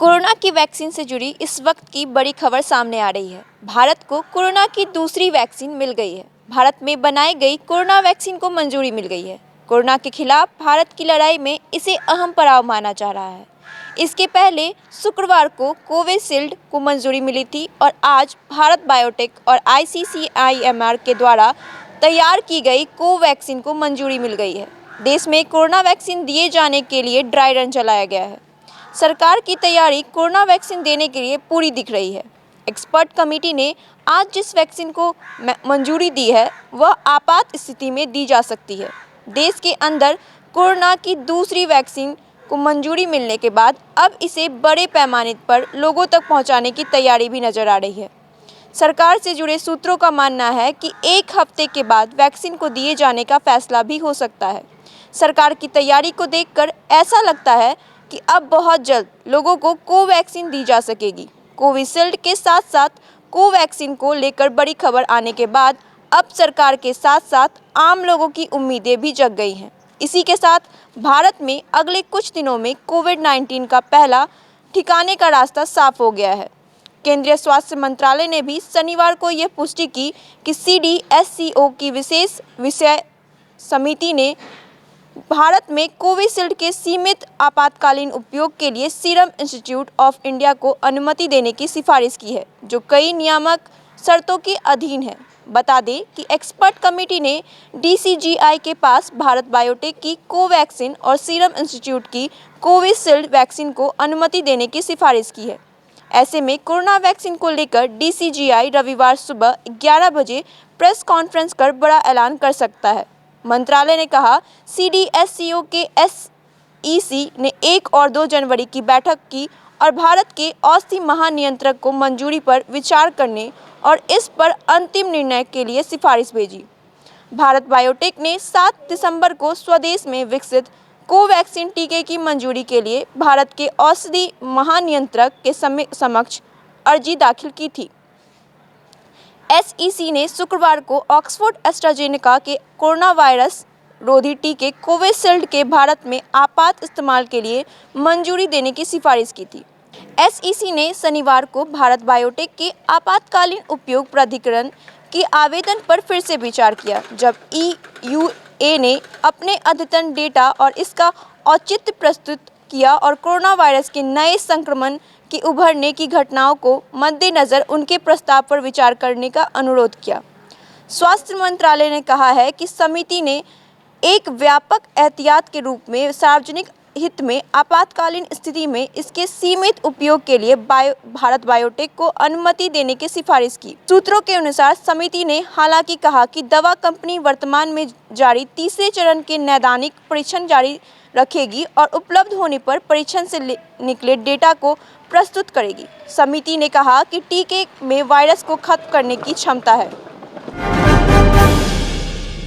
Corona की vaccine से जुड़ी इस वक्त की बड़ी खबर सामने आ रही है। भारत को कोरोना की दूसरी वैक्सीन मिल गई है। भारत में बनाई गई कोरोना वैक्सीन को मंजूरी मिल गई है। कोरोना के खिलाफ भारत की लड़ाई में इसे अहम पड़ाव माना जा रहा है। इसके पहले शुक्रवार को कोविशील्ड को मंजूरी मिली थी और आज भारत बायोटेक और ICCIMR के द्वारा तैयार की गई कोवैक्सीन को मंजूरी मिल गई है। देश में कोरोना वैक्सीन दिए जाने के लिए ड्राई रन चलाया गया है। सरकार की तैयारी कोरोना वैक्सीन देने के लिए पूरी दिख रही है। एक्सपर्ट कमेटी ने आज जिस वैक्सीन को मंजूरी दी है वह आपात स्थिति में दी जा सकती है। देश के अंदर कोरोना की दूसरी वैक्सीन को मंजूरी मिलने के बाद अब इसे बड़े पैमाने पर लोगों तक पहुंचाने की तैयारी भी नजर आ रही है। सरकार से जुड़े सूत्रों का मानना है कि एक हफ्ते के बाद वैक्सीन को दिए जाने का फैसला भी हो सकता है। सरकार की तैयारी को देखकर ऐसा लगता है कि अब बहुत जल्द लोगों को कोवैक्सीन दी जा सकेगी। कोविशील्ड के साथ साथ कोवैक्सीन को लेकर बड़ी खबर आने के बाद अब सरकार के साथ साथ आम लोगों की उम्मीदें भी जग गई हैं। इसी के साथ भारत में अगले कुछ दिनों में कोविड-19 का पहला ठिकाने का रास्ता साफ हो गया है। केंद्रीय स्वास्थ्य मंत्रालय ने भी शनिवार को यह पुष्टि की कि CDSCO की विशेष विषय समिति ने भारत में कोविशील्ड के सीमित आपातकालीन उपयोग के लिए सीरम इंस्टीट्यूट ऑफ इंडिया को अनुमति देने की सिफारिश की है, जो कई नियामक शर्तों के अधीन है। बता दें कि एक्सपर्ट कमेटी ने DCGI के पास भारत बायोटेक की कोवैक्सीन और सीरम इंस्टीट्यूट की कोविशील्ड वैक्सीन को अनुमति देने की सिफारिश की है। ऐसे में कोरोना वैक्सीन को लेकर DCGI रविवार सुबह 11 बजे प्रेस कॉन्फ्रेंस कर बड़ा ऐलान कर सकता है। मंत्रालय ने कहा, CDSCO के SEC ने 1 और 2 जनवरी की बैठक की और भारत के औषधि महानियंत्रक को मंजूरी पर विचार करने और इस पर अंतिम निर्णय के लिए सिफारिश भेजी। भारत बायोटेक ने 7 दिसंबर को स्वदेश में विकसित कोवैक्सीन टीके की मंजूरी के लिए भारत के औषधि महानियंत्रक के समक्ष अर्जी दाखिल की थी। SEC ने शुक्रवार को ऑक्सफोर्ड एस्ट्राजेनेका के कोरोना वायरस रोधी टीके कोविशील्ड के भारत में आपात इस्तेमाल के लिए मंजूरी देने की सिफारिश की थी। SEC ने शनिवार को भारत बायोटेक के आपातकालीन उपयोग प्राधिकरण के आवेदन पर फिर से विचार किया, जब EUA ने अपने अद्यतन डेटा और इसका औचित्य प्रस्तुत किया और कोरोना वायरस के नए संक्रमण के उभरने की घटनाओं को मद्देनज़र उनके प्रस्ताव पर विचार करने का अनुरोध किया। स्वास्थ्य मंत्रालय ने कहा है कि समिति ने एक व्यापक एहतियात के रूप में सार्वजनिक हित में आपातकालीन स्थिति में इसके सीमित उपयोग के लिए भारत बायोटेक को अनुमति देने की सिफारिश की। सूत्रों के अनुसार समिति ने हालांकि कहा कि दवा कंपनी वर्तमान में जारी तीसरे चरण के नैदानिक परीक्षण जारी रखेगी और उपलब्ध होने पर परीक्षण से निकले डेटा को प्रस्तुत करेगी। समिति ने कहा कि टीके में वायरस को खत्म करने की क्षमता है।